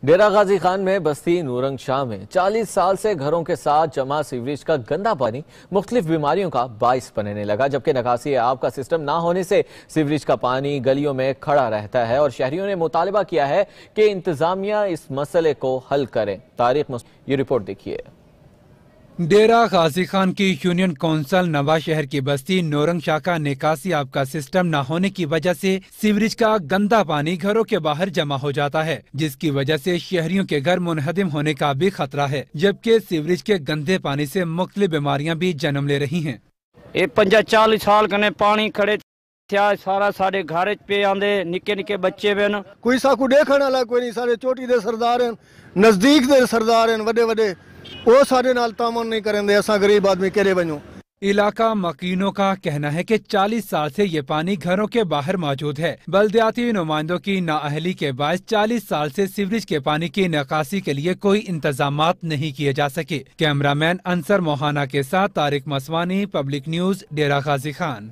ڈیرہ غازی خان میں بستی نورنگ شاہ میں 40 سال سے گھروں کے ساتھ جمع سیوریج کا گندا پانی مختلف بیماریوں کا باعث بننے لگا، جبکہ نکاسی آب کا سسٹم نہ ہونے سے سیوریج کا پانی گلیوں میں کھڑا رہتا ہے اور شہریوں نے مطالبہ کیا ہے کہ انتظامیہ اس مسئلے کو حل کریں۔ یہ رپورٹ دیکھیے۔ ڈیرہ غازی خان کی یونین کونسل نواز شہر کی بستی نورنگ شاہ کا نکاسی آب کا سسٹم نہ ہونے کی وجہ سے سیوریج کا گندا پانی گھروں کے باہر جمع ہو جاتا ہے، جس کی وجہ سے شہریوں کے گھر منہدم ہونے کا بھی خطرہ ہے، جبکہ سیوریج کے گندے پانی سے مختلف بیماریاں بھی جنم لے رہی ہیں۔ 40 سال کنے پانی کھڑے تھیا، سارا سارے گھر پہ آندے، نکے نکے بچے بھی کوئی ساکو دیکھنے والا کوئی نہیں، سارے چوٹی دے سردار ہیں، نزدیک دے سردار ہیں، وڈے وڈے وہ سارے نال تعاون نہیں کریں دے، اساں غریب آدمی کیڑے بنوں۔ علاقہ مکینوں کا کہنا ہے کہ 40 سال سے یہ پانی گھروں کے باہر موجود ہے۔ بلدیاتی نمائندوں کی نااہلی کے باعث 40 سال سے سیوریج کے پانی کی نکاسی کے لیے کوئی انتظامات نہیں کیے جا سکے۔ کیمرہ مین انصر موہانہ کے ساتھ طارق مسوانی، پبلک نیوز، ڈیرہ غازی خان۔